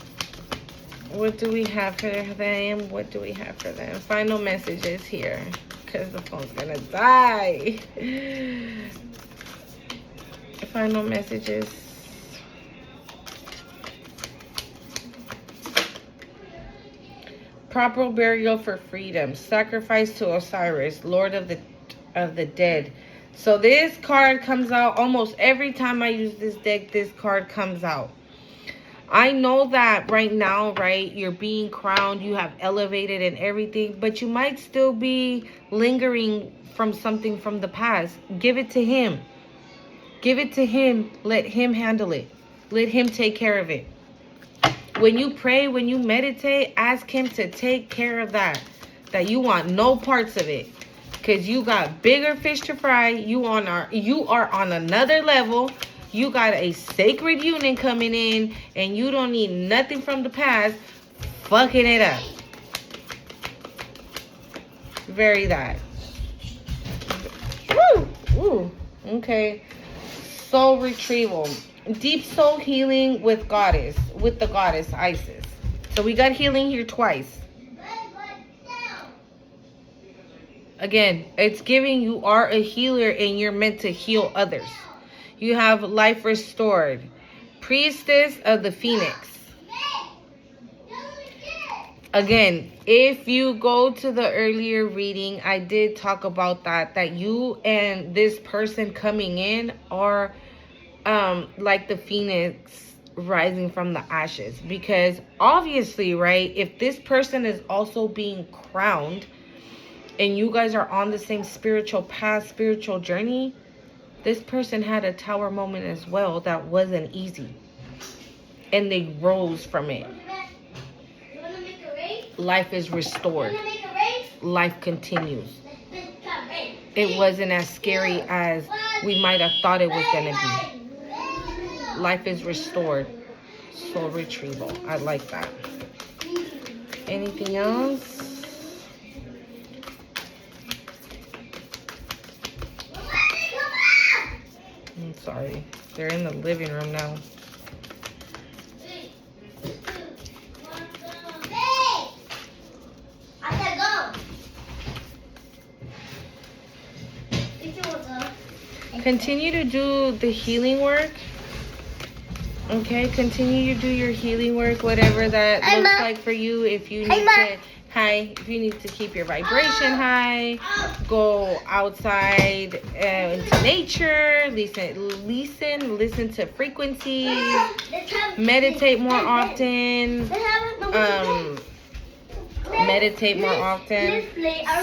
What do we have for them? What do we have for them? Final messages here, because the phone's gonna die. Final messages. Proper burial for freedom. Sacrifice to Osiris, Lord of the dead. So this card comes out almost every time I use this deck. This card comes out. I know that right now, right, you're being crowned, you have elevated and everything, but you might still be lingering from something from the past. Give it to him. Give it to him. Let him handle it. Let him take care of it. When you pray, when you meditate, ask him to take care of that you want no parts of it. Because you got bigger fish to fry. You are on another level. You got a sacred union coming in, and you don't need nothing from the past fucking it up. Very that. Woo! Ooh. Okay. Soul retrieval. deep soul healing with the goddess Isis. So we got healing here twice. Again, it's giving you are a healer and you're meant to heal others. You have life restored. Priestess of the Phoenix. Again, if you go to the earlier reading, I did talk about that you and this person coming in are like the phoenix rising from the ashes. Because obviously, right, if this person is also being crowned and you guys are on the same spiritual path, spiritual journey, this person had a tower moment as well that wasn't easy. And they rose from it. Life is restored. Life continues. It wasn't as scary as we might have thought it was going to be. Life is restored. Soul retrieval. I like that. Anything else? I'm sorry. They're in the living room now. Continue to do the healing work. Okay, continue to do your healing work, whatever that looks like for you. If you need if you need to keep your vibration high, go outside into nature, listen to frequencies, meditate more often.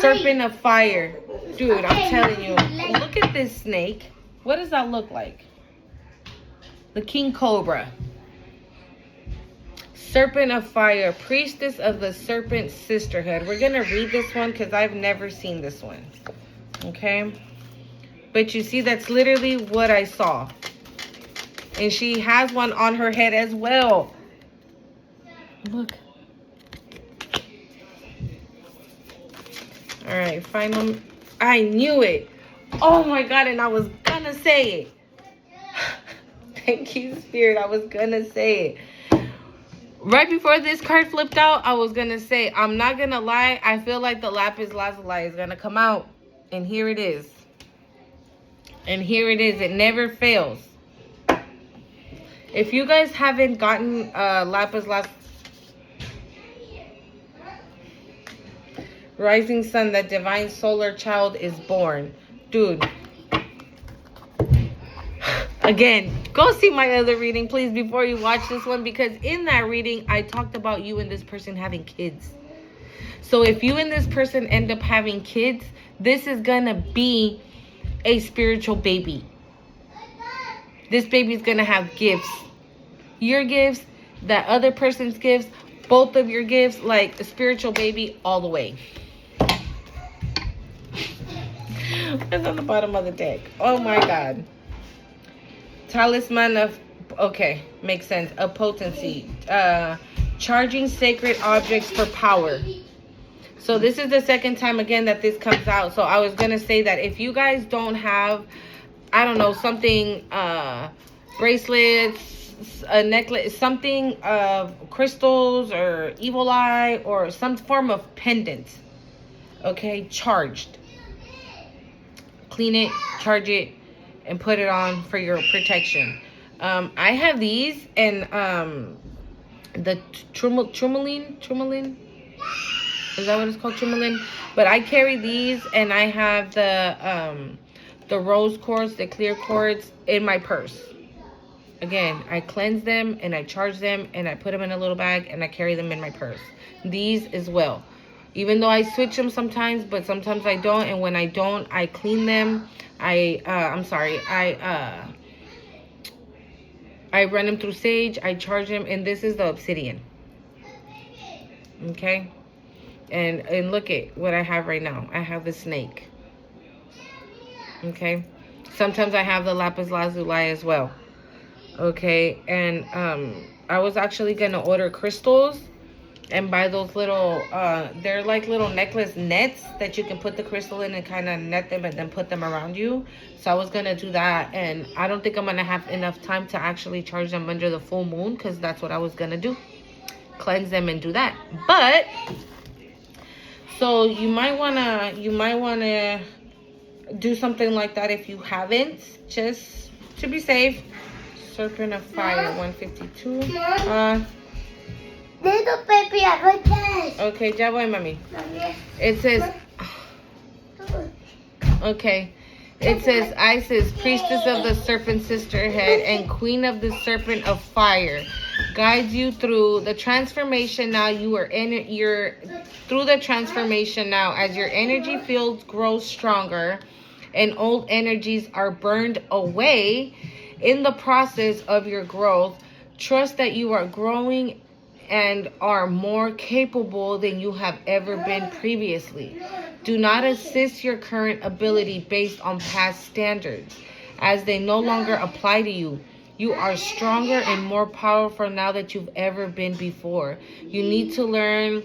Serpent of fire. Dude, I'm telling you, look at this snake. What does that look like? The king cobra. Serpent of fire, priestess of the serpent sisterhood. We're going to read this one because I've never seen this one. Okay? But you see, that's literally what I saw. And she has one on her head as well. Look. All right, final. I knew it. Oh my God, and I was gonna say it. Thank you, Spirit. I was gonna say it. Right before this card flipped out, I was gonna say, I'm not gonna lie. I feel like the lapis lazuli is gonna come out. And here it is. And here it is. It never fails. If you guys haven't gotten lapis lazuli, rising sun, that divine solar child is born. Dude. Again, go see my other reading, please, before you watch this one. Because in that reading, I talked about you and this person having kids. So if you and this person end up having kids, this is going to be a spiritual baby. This baby's going to have gifts. Your gifts, that other person's gifts, both of your gifts, like a spiritual baby all the way. It's on the bottom of the deck. Oh my God. Talisman of, okay, makes sense. Of potency. Charging sacred objects for power. So this is the second time again that this comes out. So I was going to say that if you guys don't have, I don't know, something, bracelets, a necklace, something of crystals or evil eye or some form of pendant. Okay, charged. Clean it, charge it, and put it on for your protection. I have these and the tourmaline. Is that what it's called? Tourmaline. But I carry these and I have the rose quartz, the clear quartz in my purse. Again, I cleanse them and I charge them and I put them in a little bag and I carry them in my purse. These as well. Even though I switch them sometimes, but sometimes I don't. And when I don't, I clean them. I run them through sage. I charge them. And this is the obsidian. Okay. And look at what I have right now. I have the snake. Okay. Sometimes I have the lapis lazuli as well. Okay. And I was actually going to order crystals. and buy those little they're like little necklace nets that you can put the crystal in and kind of net them and then put them around you. So I was gonna do that, and I don't think I'm gonna have enough time to actually charge them under the full moon, because that's what I was gonna do, cleanse them and do that. But so you might wanna do something like that if you haven't, just to be safe. Serpent of Fire 152. Little baby, right there. Okay, ya voy, mami. It says, okay. It says, Isis, priestess of the serpent sisterhood and queen of the serpent of fire, guides you through the transformation. Now you are through the transformation now, as your energy fields grow stronger and old energies are burned away. In the process of your growth, trust that you are growing and are more capable than you have ever been previously. Do not assess your current ability based on past standards, as they no longer apply to you. You are stronger and more powerful now than you've ever been before. You need to learn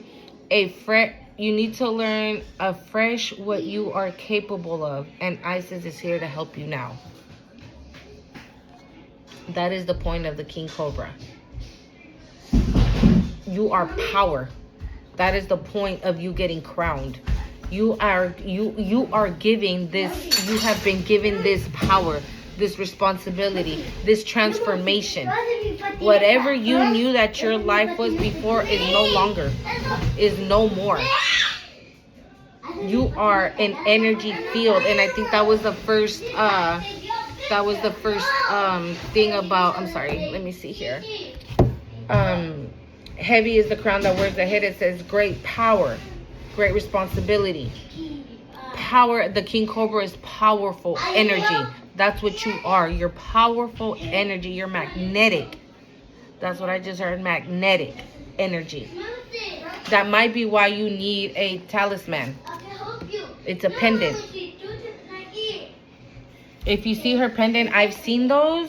afresh what you are capable of, and Isis is here to help you now. That is the point of the King Cobra. You are power. That is the point of you getting crowned. You are giving this, you have been given this power, this responsibility, this transformation. Whatever you knew that your life was before is no longer, is no more. You are an energy field, and I think that was the first thing about, I'm sorry, let me see here. Heavy is the crown that wears the head. It says great power, great responsibility. Power, the King Cobra is powerful energy. That's what you are. You're powerful energy. You're magnetic. That's what I just heard, magnetic energy. That might be why you need a talisman. It's a pendant. If you see her pendant, I've seen those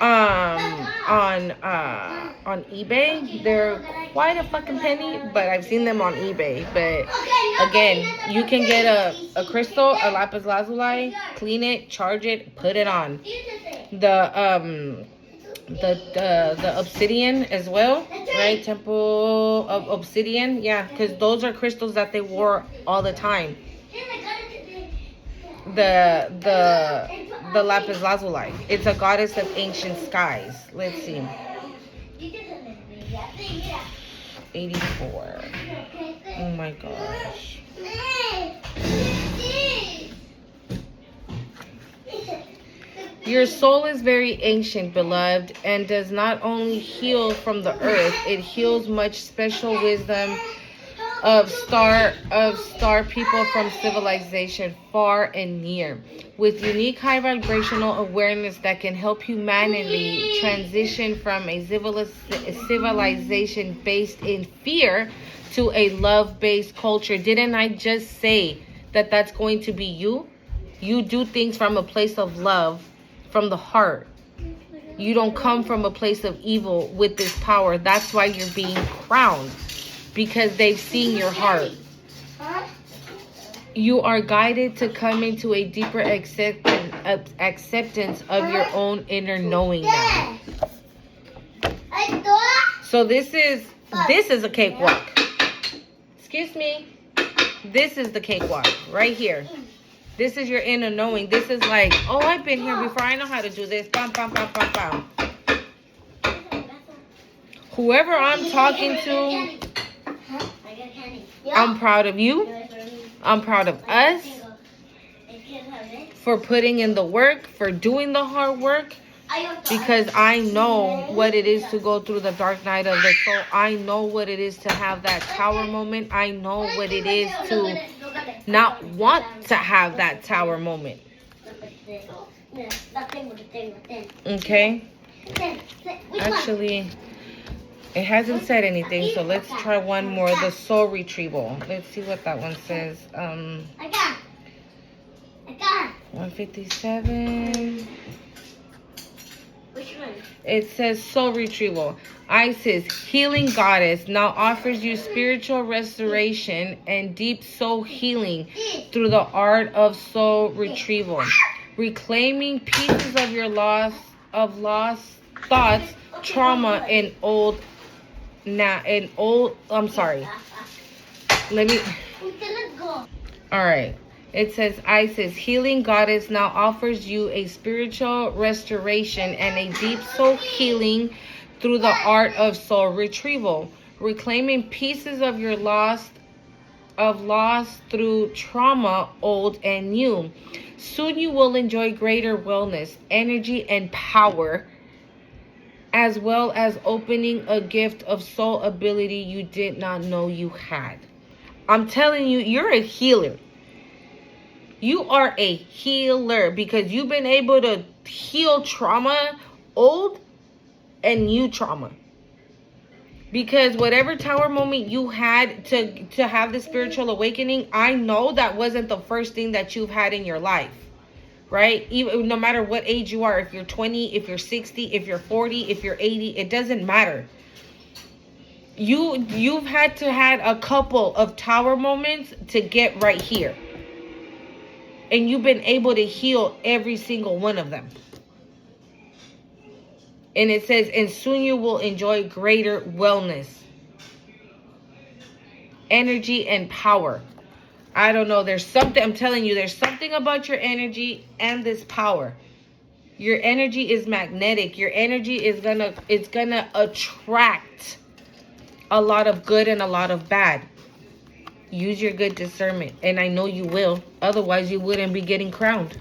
on eBay. They're quite a fucking penny, but I've seen them on eBay. But again, you can get a crystal, a lapis lazuli, clean it, charge it, put it on. The obsidian as well, right? Temple of Obsidian, yeah, because those are crystals that they wore all the time. The lapis lazuli, it's a goddess of ancient skies. Let's see. 84. Oh my gosh. Your soul is very ancient, beloved, and does not only heal from the earth, it heals much special wisdom of star people from civilization far and near, with unique high vibrational awareness that can help humanity transition from a civilization based in fear to a love-based culture. Didn't I just say that that's going to be you? You do things from a place of love, from the heart. You don't come from a place of evil with this power. That's why you're being crowned, because they've seen your heart. You are guided to come into a deeper acceptance of your own inner knowing now. So this is a cakewalk. Excuse me. This is the cakewalk right here. This is your inner knowing. This is like, oh, I've been here before. I know how to do this. Bam, bam, bam, bam, bam. Whoever I'm talking to, I'm proud of you. I'm proud of us for putting in the work, for doing the hard work, because I know what it is to go through the dark night of the soul. I know what it is to have that tower moment. I know what it is to not want to have that tower moment. Okay? Actually, it hasn't said anything, so let's try one more. The soul retrieval. Let's see what that one says. 157. It says soul retrieval. Isis, healing goddess, now offers you spiritual restoration and deep soul healing through the art of soul retrieval, reclaiming pieces of your lost thoughts, trauma, and I'm sorry. Let me. All right. It says Isis, healing goddess, now offers you a spiritual restoration and a deep soul healing through the art of soul retrieval, reclaiming pieces of your loss through trauma, old and new. Soon you will enjoy greater wellness, energy, and power, as well as opening a gift of soul ability you did not know you had. I'm telling you, you're a healer. You are a healer because you've been able to heal trauma, old and new trauma. Because whatever tower moment you had to have the spiritual awakening, I know that wasn't the first thing that you've had in your life. Right? Even no matter what age you are, if you're 20, if you're 60, if you're 40, if you're 80, it doesn't matter. You've had to had a couple of tower moments to get right here. And you've been able to heal every single one of them. And it says, and soon you will enjoy greater wellness, energy, and power. I don't know. There's something, I'm telling you, there's something about your energy and this power. Your energy is magnetic. Your energy is it's gonna attract a lot of good and a lot of bad. Use your good discernment, and I know you will. Otherwise, you wouldn't be getting crowned.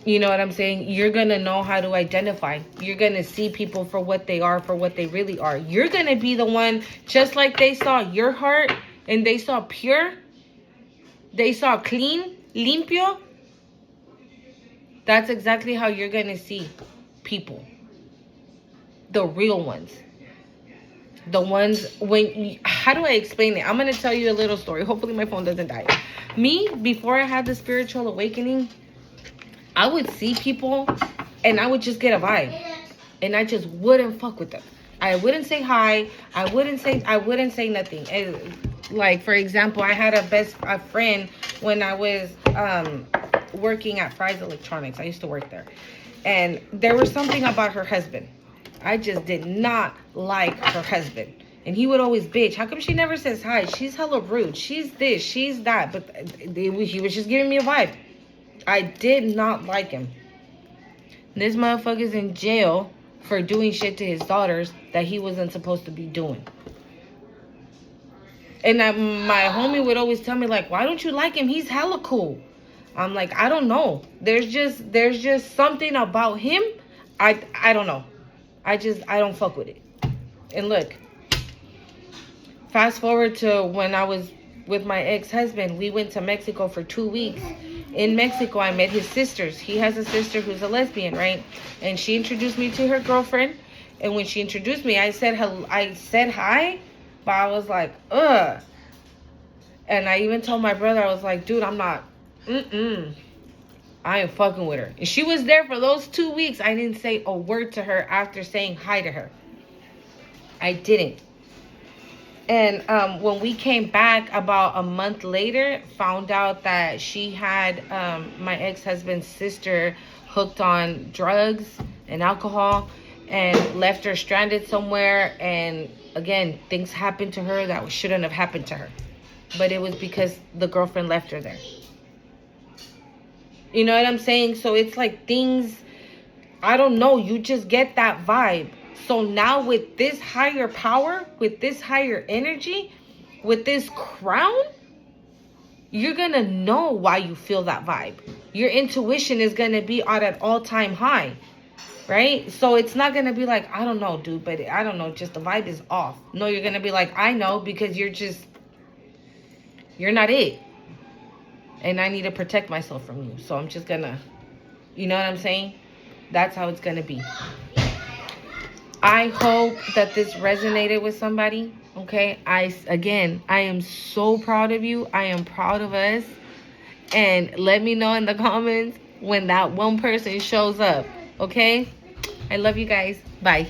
You know what I'm saying? You're going to know how to identify. You're going to see people for what they are, for what they really are. You're going to be the one, just like they saw your heart, and they saw pure, they saw clean, limpio. That's exactly how you're going to see people. The real ones. The ones how do I explain it? I'm going to tell you a little story. Hopefully my phone doesn't die. Me, before I had the spiritual awakening, I would see people and I would just get a vibe. And I just wouldn't fuck with them. I wouldn't say hi. I wouldn't say nothing. Like, for example, I had a friend when I was working at Fry's Electronics. I used to work there. And there was something about her husband. I just did not like her husband. And he would always bitch. How come she never says hi? She's hella rude. She's this, she's that. But he was just giving me a vibe. I did not like him. This motherfucker's in jail for doing shit to his daughters that he wasn't supposed to be doing. And my homie would always tell me, like, why don't you like him? He's hella cool. I'm like, I don't know. There's just something about him. I don't know. I don't fuck with it. And look, fast forward to when I was with my ex-husband. We went to Mexico for 2 weeks. In Mexico, I met his sisters. He has a sister who's a lesbian, right? And she introduced me to her girlfriend. And when she introduced me, I said hi, but I was like, ugh. And I even told my brother, I was like, dude, I'm not, I ain't fucking with her. And she was there for those 2 weeks. I didn't say a word to her after saying hi to her. I didn't. And when we came back about a month later, found out that she had my ex-husband's sister hooked on drugs and alcohol and left her stranded somewhere. And again, things happened to her that shouldn't have happened to her. But it was because the girlfriend left her there. You know what I'm saying? So it's like things, I don't know, you just get that vibe. So now with this higher power, with this higher energy, with this crown, you're going to know why you feel that vibe. Your intuition is going to be at an all-time high, right? So it's not going to be like, I don't know, dude, but I don't know, just the vibe is off. No, you're going to be like, I know, because you're not it. And I need to protect myself from you. So I'm just going to, you know what I'm saying? That's how it's going to be. I hope that this resonated with somebody, okay? I am so proud of you. I am proud of us. And let me know in the comments when that one person shows up. Okay? I love you guys. Bye.